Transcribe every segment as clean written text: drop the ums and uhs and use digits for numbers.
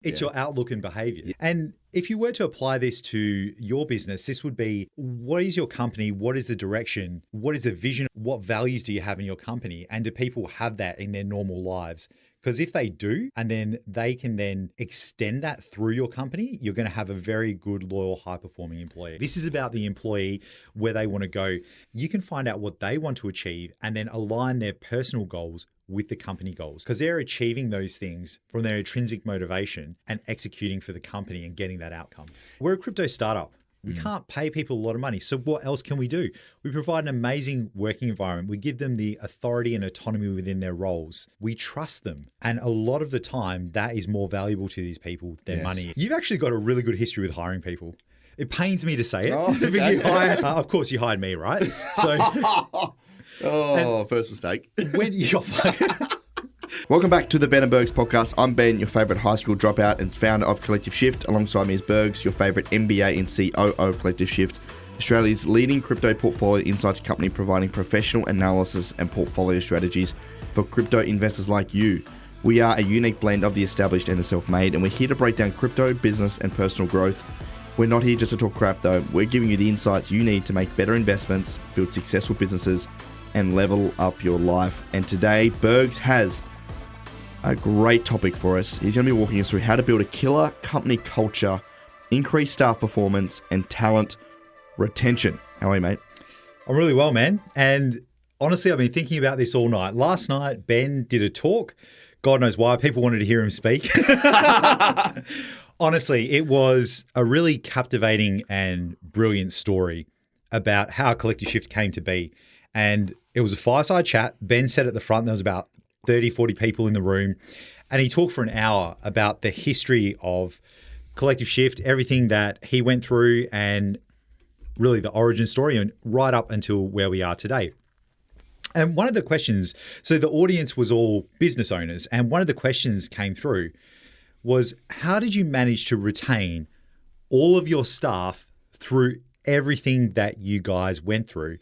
It's your outlook and behavior. Yeah. And if you were to apply this to your business, this would be, what is your company? What is the direction? What is the vision? What values do you have in your company? And do people have that in their normal lives? Because if they do, and then they can then extend that through your company, you're going to have a very good, loyal, high-performing employee. This is about the employee, where they want to go. You can find out what they want to achieve and then align their personal goals with the company goals, because they're achieving those things from their intrinsic motivation and executing for the company and getting that outcome. We're a crypto startup. We can't pay people a lot of money. So what else can we do? We provide an amazing working environment. We give them the authority and autonomy within their roles. We trust them. And a lot of the time, that is more valuable to these people than money. You've actually got a really good history with hiring people. It pains me to say it. Oh, okay. Of course, you hired me, right? So, first mistake. When you're Welcome back to the Ben Bergs podcast. I'm Ben, your favourite high school dropout and founder of Collective Shift. Alongside me is Bergs, your favourite MBA and COO of Collective Shift, Australia's leading crypto portfolio insights company, providing professional analysis and portfolio strategies for crypto investors like you. We are a unique blend of the established and the self-made, and we're here to break down crypto, business, and personal growth. We're not here just to talk crap though. We're giving you the insights you need to make better investments, build successful businesses, and level up your life. And today, Bergs has a great topic for us. He's going to be walking us through how to build a killer company culture, increase staff performance, and talent retention. How are you, mate? I'm really well, man. And honestly, I've been thinking about this all night. Last night, Ben did a talk. God knows why. People wanted to hear him speak. Honestly, it was a really captivating and brilliant story about how Collective Shift came to be. And it was a fireside chat. Ben sat at the front. There was about 30, 40 people in the room. And he talked for an hour about the history of Collective Shift, everything that he went through, and really the origin story, and right up until where we are today. And one of the questions, so the audience was all business owners, and one of the questions came through was, how did you manage to retain all of your staff through everything that you guys went through?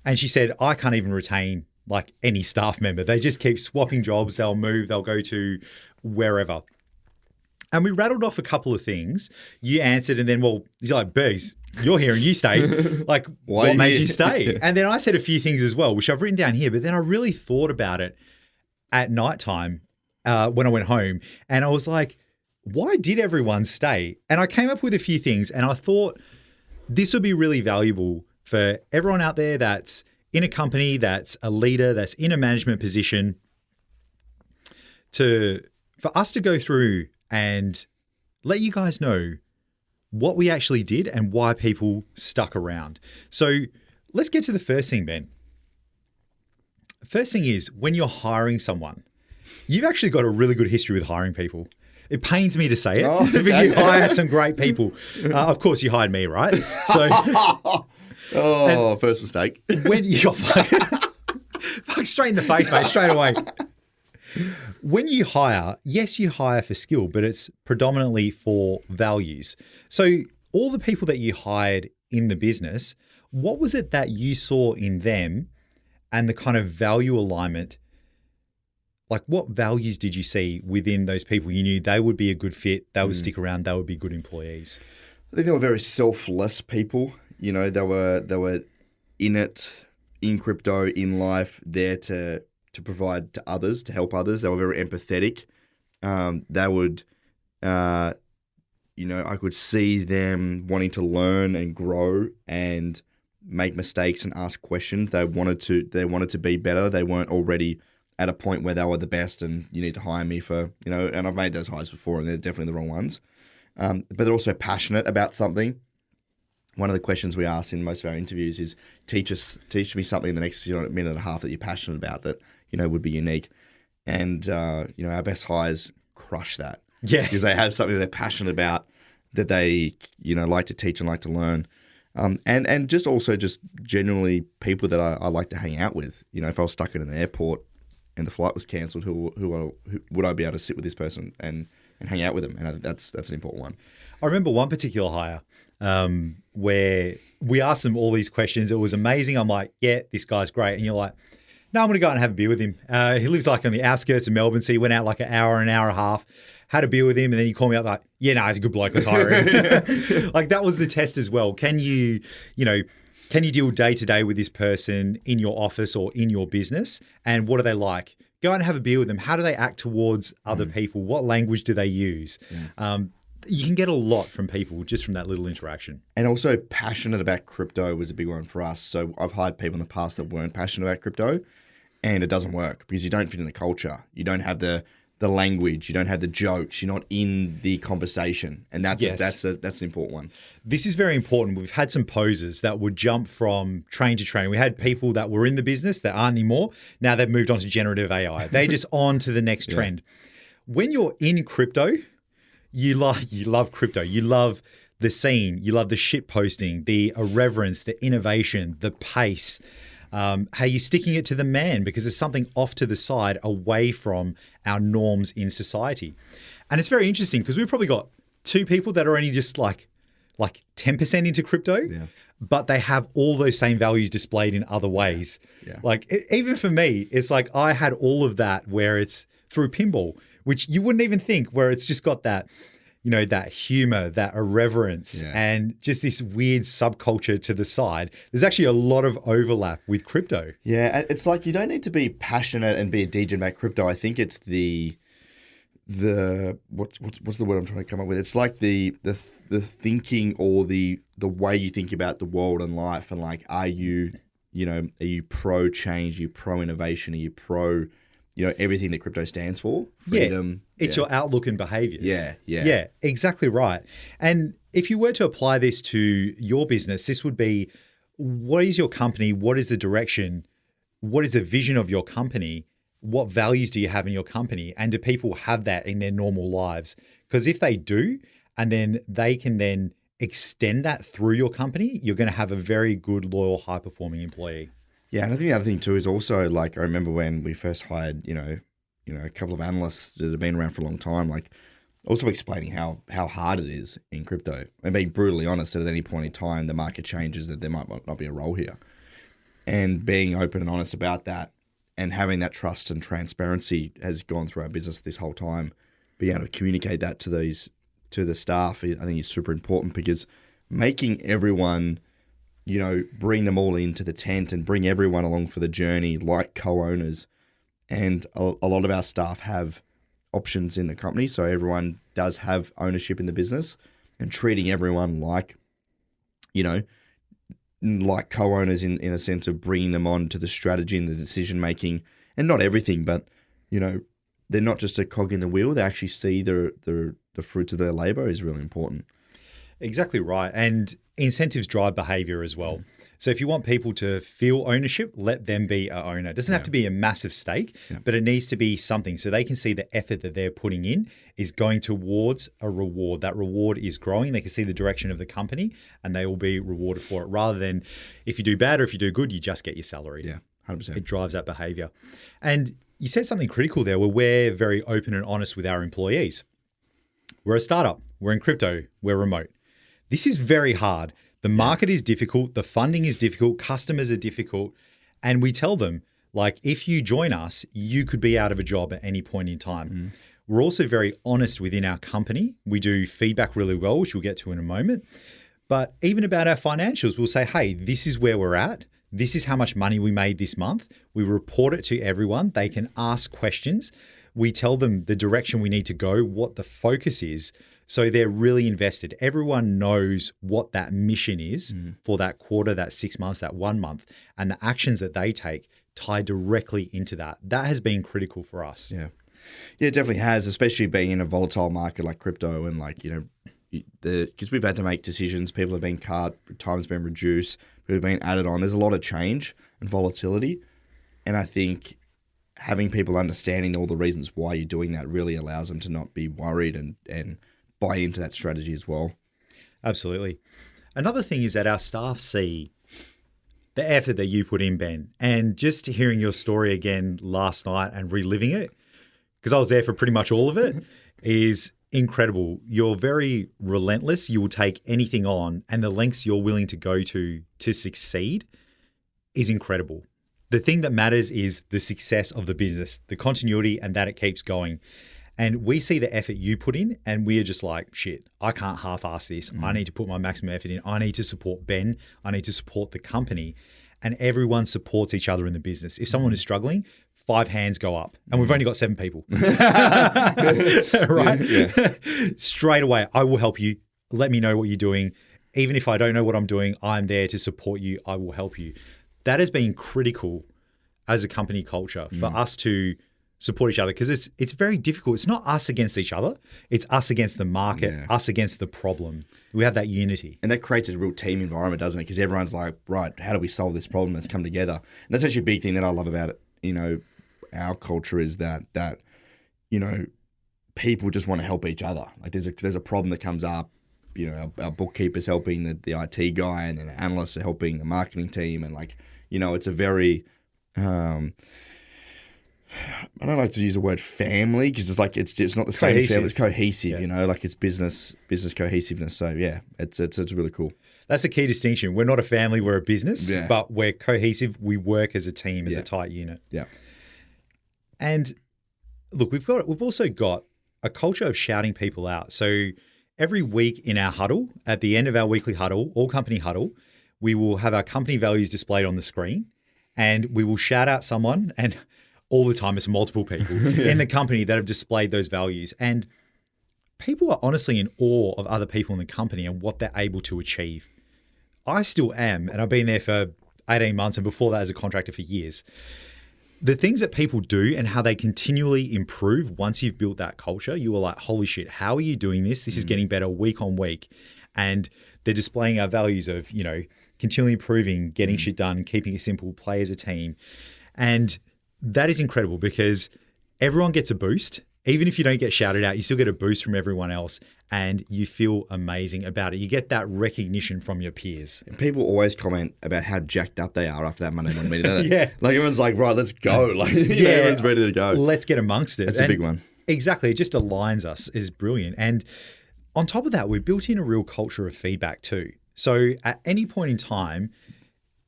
And she said, I can't even retain like any staff member. They just keep swapping jobs. They'll move, they'll go to wherever. And we rattled off a couple of things. You answered, and then, well, you're like, Bergs, you're here and you stay. Like, what made you stay? And then I said a few things as well, which I've written down here, but then I really thought about it at nighttime when I went home. And I was like, why did everyone stay? And I came up with a few things, and I thought this would be really valuable for everyone out there that's in a company, that's a leader, that's in a management position, for us to go through and let you guys know what we actually did and why people stuck around. So let's get to the first thing, Ben. First thing is, when you're hiring someone, you've actually got a really good history with hiring people. It pains me to say it, but you hire some great people. Of course, you hired me, right? So... first mistake. When you're fuck straight in the face, mate, straight away. When you hire, yes, you hire for skill, but it's predominantly for values. So all the people that you hired in the business, what was it that you saw in them and the kind of value alignment? Like, what values did you see within those people? You knew they would be a good fit, they would stick around, they would be good employees. I think they were very selfless people. You know, they were in it, in crypto, in life, there to provide to others, to help others. They were very empathetic. They would, I could see them wanting to learn and grow and make mistakes and ask questions. They wanted to be better. They weren't already at a point where they were the best and you need to hire me for, and I've made those hires before and they're definitely the wrong ones. But they're also passionate about something. One of the questions we ask in most of our interviews is, teach me something in the next minute and a half that you're passionate about that, would be unique. And, our best hires crush that. Yeah. Because they have something they're passionate about that they, like to teach and like to learn. And just also just genuinely people that I like to hang out with. If I was stuck in an airport and the flight was cancelled, who would I be able to sit with this person and hang out with them? And I think that's an important one. I remember one particular hire where we asked him all these questions. It was amazing. I'm like, yeah, this guy's great. And you're like, no, I'm going to go out and have a beer with him. He lives like on the outskirts of Melbourne. So he went out like an hour and a half, had a beer with him, and then you call me up like, yeah, no, he's a good bloke, let's hire him. Like that was the test as well. Can you deal day to day with this person in your office or in your business? And what are they like? Go out and have a beer with them. How do they act towards other people? What language do they use? Yeah. You can get a lot from people just from that little interaction. And also passionate about crypto was a big one for us. So I've hired people in the past that weren't passionate about crypto, and it doesn't work because you don't fit in the culture. You don't have the language. You don't have the jokes. You're not in the conversation. And that's an important one. This is very important. We've had some posers that would jump from train to train. We had people that were in the business that aren't anymore. Now they've moved on to generative AI. They just on to the next trend. When you're in crypto, you love crypto. You love the scene. You love the shit posting, the irreverence, the innovation, the pace. How you're sticking it to the man because there's something off to the side away from our norms in society. And it's very interesting because we've probably got 2 people that are only just like 10% into crypto, but they have all those same values displayed in other ways. Yeah. Like even for me, it's like I had all of that where it's through pinball, which you wouldn't even think, where it's just got that, that humor, that irreverence, and just this weird subculture to the side. There's actually a lot of overlap with crypto. Yeah, it's like you don't need to be passionate and be a DJ about crypto. I think it's the what's the word I'm trying to come up with? It's like the thinking or the way you think about the world and life, and like, are you pro change? Are you pro innovation? Are you pro everything that crypto stands for? Freedom. Yeah, it's your outlook and behaviors. Yeah, exactly right. And if you were to apply this to your business, this would be, what is your company? What is the direction? What is the vision of your company? What values do you have in your company? And do people have that in their normal lives? Because if they do, and then they can then extend that through your company, you're going to have a very good, loyal, high-performing employee. Yeah, and I think the other thing too is also, like, I remember when we first hired, a couple of analysts that have been around for a long time, like also explaining how hard it is in crypto and being brutally honest that at any point in time the market changes, that there might not be a role here, and being open and honest about that and having that trust and transparency has gone through our business this whole time. Being able to communicate that to the staff, I think is super important, because making everyone, bring them all into the tent and bring everyone along for the journey like co-owners. And a lot of our staff have options in the company, so everyone does have ownership in the business, and treating everyone like co-owners in a sense of bringing them on to the strategy and the decision making, and not everything, but they're not just a cog in the wheel. They actually see the fruits of their labor is really important. Exactly right. And incentives drive behavior as well. So if you want people to feel ownership, let them be an owner. It doesn't have to be a massive stake, but it needs to be something so they can see the effort that they're putting in is going towards a reward. That reward is growing. They can see the direction of the company and they will be rewarded for it, rather than if you do bad or if you do good, you just get your salary. Yeah, 100%. It drives that behavior. And you said something critical there where we're very open and honest with our employees. We're a startup. We're in crypto. We're remote. This is very hard. The market is difficult. The funding is difficult. Customers are difficult. And we tell them, like, if you join us, you could be out of a job at any point in time. We're also very honest within our company. We do feedback really well, which we'll get to in a moment. But even about our financials, we'll say, hey, this is where we're at. This is how much money we made this month. We report it to everyone. They can ask questions. We tell them the direction we need to go, what the focus is. So they're really invested. Everyone knows what that mission is for that quarter, that 6 months, that 1 month, and the actions that they take tie directly into that. That has been critical for us. Yeah, it definitely has, especially being in a volatile market like crypto, and because we've had to make decisions. People have been cut, time's been reduced, people have been added on. There's a lot of change and volatility, and I think having people understanding all the reasons why you're doing that really allows them to not be worried and buy into that strategy as well. Absolutely. Another thing is that our staff see the effort that you put in, Ben, and just hearing your story again last night and reliving it, because I was there for pretty much all of it, is incredible. You're very relentless. You will take anything on, and the lengths you're willing to go to succeed is incredible. The thing that matters is the success of the business, the continuity, and that it keeps going. And we see the effort you put in, and we are just like, shit, I can't half-ass this. I need to put my maximum effort in. I need to support Ben. I need to support the company. And everyone supports each other in the business. If someone is struggling, 5 hands go up. And we've only got 7 people. Right? Yeah. Straight away, I will help you. Let me know what you're doing. Even if I don't know what I'm doing, I'm there to support you. I will help you. That has been critical as a company culture for us to support each other, because it's very difficult. It's not us against each other. It's us against the market, us against the problem. We have that unity. And that creates a real team environment, doesn't it? Because everyone's like, right, how do we solve this problem? Let's come together. And that's actually a big thing that I love about it. Our culture is that people just want to help each other. Like there's a problem that comes up. Our bookkeeper's helping the IT guy, and then analysts are helping the marketing team. And it's a very, I don't like to use the word family, because it's not the same as family. It's cohesive, it's business cohesiveness. So yeah, it's really cool. That's a key distinction. We're not a family, we're a business, but we're cohesive. We work as a team, as a tight unit. Yeah. And look, we've also got a culture of shouting people out. So every week in our huddle, at the end of our weekly huddle, all company huddle, we will have our company values displayed on the screen, and we will shout out someone, and all the time it's multiple people in the company that have displayed those values. And people are honestly in awe of other people in the company and what they're able to achieve. I still am, and I've been there for 18 months, and before that as a contractor for years. The things that people do and how they continually improve once you've built that culture, you are like, holy shit, how are you doing this? This is getting better week on week. And they're displaying our values of, continually improving, getting shit done, keeping it simple, play as a team. And that is incredible, because everyone gets a boost. Even if you don't get shouted out, you still get a boost from everyone else, and you feel amazing about it. You get that recognition from your peers. And people always comment about how jacked up they are after that Monday morning meeting, don't they? Yeah. Like everyone's like, right, let's go. Everyone's ready to go. Let's get amongst it. That's a big one. Exactly. It just aligns us. Is brilliant. And on top of that, we built in a real culture of feedback too. So at any point in time,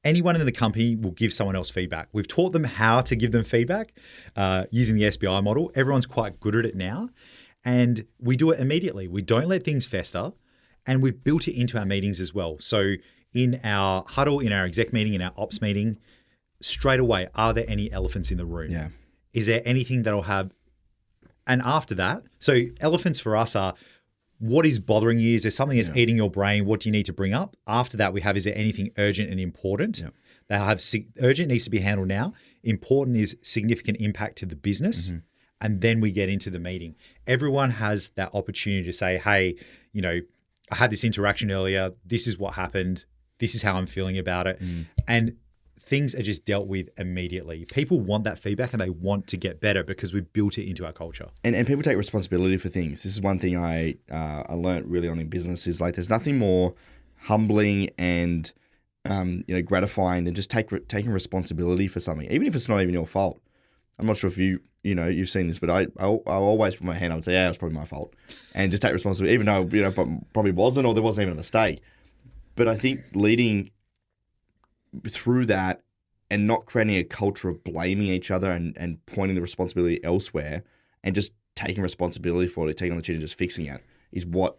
anyone in the company will give someone else feedback. We've taught them how to give them feedback using the SBI model. Everyone's quite good at it now. And we do it immediately. We don't let things fester. And we've built it into our meetings as well. So in our huddle, in our exec meeting, in our ops meeting, straight away, are there any elephants in the room? Yeah. Is there anything that'll have... And after that, so elephants for us are, what is bothering you? Is there something that's eating your brain? What do you need to bring up? After that, we have, is there anything urgent and important? Yeah. That have urgent needs to be handled now. Important is significant impact to the business. Mm-hmm. And then we get into the meeting. Everyone has that opportunity to say, hey, I had this interaction earlier. This is what happened. This is how I'm feeling about it. And things are just dealt with immediately. People want that feedback, and they want to get better because we've built it into our culture. And people take responsibility for things. This is one thing I learned really on in business, is there's nothing more humbling and gratifying than just taking responsibility for something, even if it's not even your fault. I'm not sure if you've seen this, but I'll always put my hand up and say, yeah, it was probably my fault, and just take responsibility, even though probably wasn't, or there wasn't even a mistake. But I think leading through that and not creating a culture of blaming each other and pointing the responsibility elsewhere, and just taking responsibility for it, taking on the chin and just fixing it, is what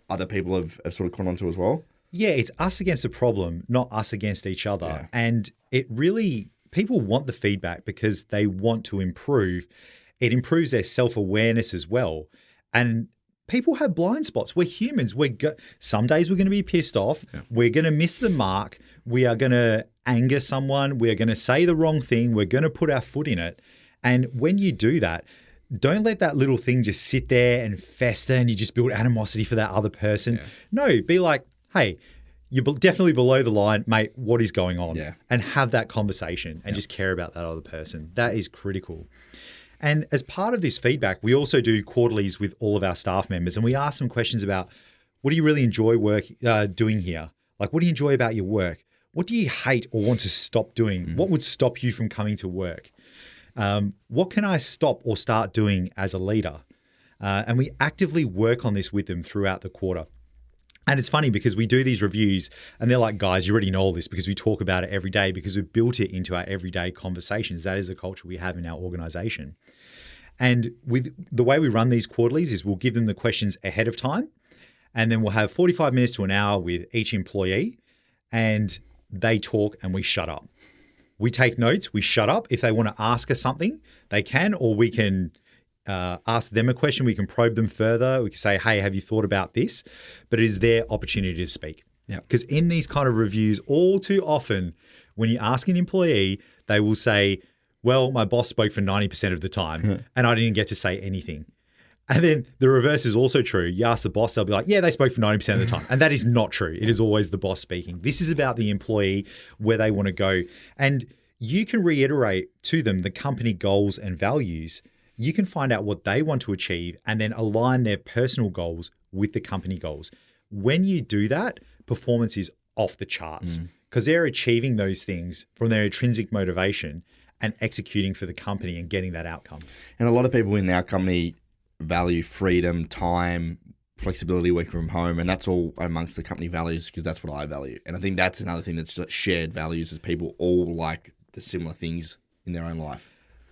other people have sort of gone onto as well. Yeah, it's us against the problem, not us against each other. Yeah. And it really, people want the feedback because they want to improve. It improves their self-awareness as well. And people have blind spots. We're humans. Some days we're going to be pissed off. Yeah. We're going to miss the mark. We are going to anger someone. We're going to say the wrong thing. We're going to put our foot in it. And when you do that, don't let that little thing just sit there and fester and you just build animosity for that other person. Yeah. No, be like, hey, you're definitely below the line, mate. What is going on? Yeah. And have that conversation and just care about that other person. That is critical. And as part of this feedback, we also do quarterlies with all of our staff members, and we ask them questions about, what do you really enjoy doing here? Like, what do you enjoy about your work? What do you hate or want to stop doing? Mm-hmm. What would stop you from coming to work? What can I stop or start doing as a leader? And we actively work on this with them throughout the quarter. And it's funny because we do these reviews and they're like, guys, you already know all this because we talk about it every day because we've built it into our everyday conversations. That is the culture we have in our organization. And with the way we run these quarterlies is we'll give them the questions ahead of time, and then we'll have 45 minutes to an hour with each employee, and they talk and we shut up. We take notes, we shut up. If they want to ask us something, they can, or we can ask them a question. We can probe them further. We can say, hey, have you thought about this? But it is their opportunity to speak. Yeah. Because in these kind of reviews, all too often, when you ask an employee, they will say, well, my boss spoke for 90% of the time and I didn't get to say anything. And then the reverse is also true. You ask the boss, they'll be like, yeah, they spoke for 90% of the time. And that is not true. It is always the boss speaking. This is about the employee, where they want to go. And you can reiterate to them the company goals and values. You can find out what they want to achieve and then align their personal goals with the company goals. When you do that, performance is off the charts because they're achieving those things from their intrinsic motivation and executing for the company and getting that outcome. And a lot of people in our company value freedom, time, flexibility, working from home, and that's all amongst the company values because that's what I value. And I think that's another thing that's shared values is people all like the similar things in their own life.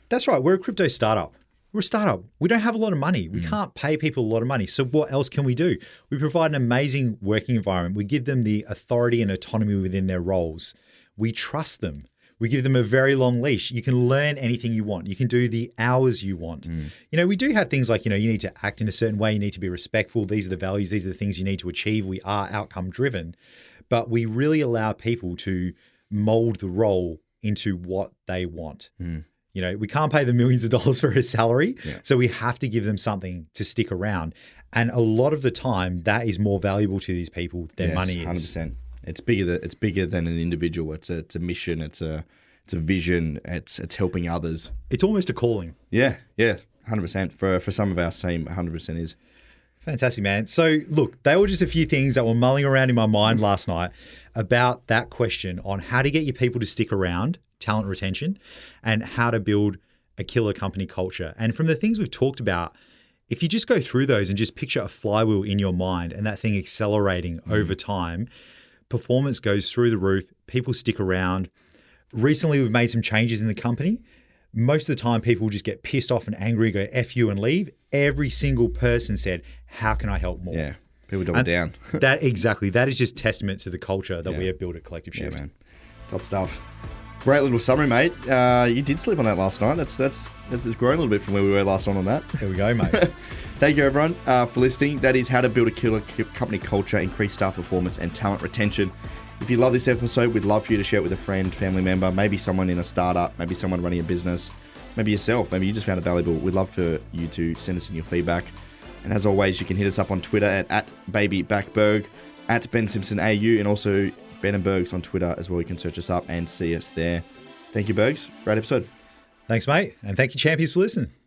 That's right. We're a crypto startup. We're a startup. We don't have a lot of money. We can't pay people a lot of money. So what else can we do? We provide an amazing working environment. We give them the authority and autonomy within their roles. We trust them. We give them a very long leash. You can learn anything you want. You can do the hours you want. You know, we do have things like, you know, you need to act in a certain way. You need to be respectful. These are the values. These are the things you need to achieve. We are outcome driven, but we really allow people to mold the role into what they want. You know, we can't pay them millions of dollars for a salary. So we have to give them something to stick around. And a lot of the time that is more valuable to these people than money is. 100%. It's bigger than an individual. It's a mission. It's a vision. It's helping others. It's almost a calling. Yeah, 100%. For some of our team, 100% is. Fantastic, man. So look, they were just a few things that were mulling around in my mind last night about that question on how to get your people to stick around, talent retention, and how to build a killer company culture. And from the things we've talked about, if you just go through those and just picture a flywheel in your mind and that thing accelerating over time, performance goes through the roof, people stick around. Recently, we've made some changes in the company. Most of the time, people just get pissed off and angry, go F you and leave. Every single person said, how can I help more? Yeah, people double down. That is just testament to the culture that we have built at Collective Shift. Yeah, man. Top stuff. Great little summary, mate. You did sleep on that last night. That's grown a little bit from where we were last on that. There we go, mate. Thank you, everyone, for listening. That is how to build a killer company culture, increase staff performance, and talent retention. If you love this episode, we'd love for you to share it with a friend, family member, maybe someone in a startup, maybe someone running a business, maybe yourself. Maybe you just found it valuable. We'd love for you to send us in your feedback. And as always, you can hit us up on Twitter at babybackberg, at Ben Simpson AU, and also Ben Bergs on Twitter as well. You can search us up and see us there. Thank you, Bergs. Great episode. Thanks, mate. And thank you, champions, for listening.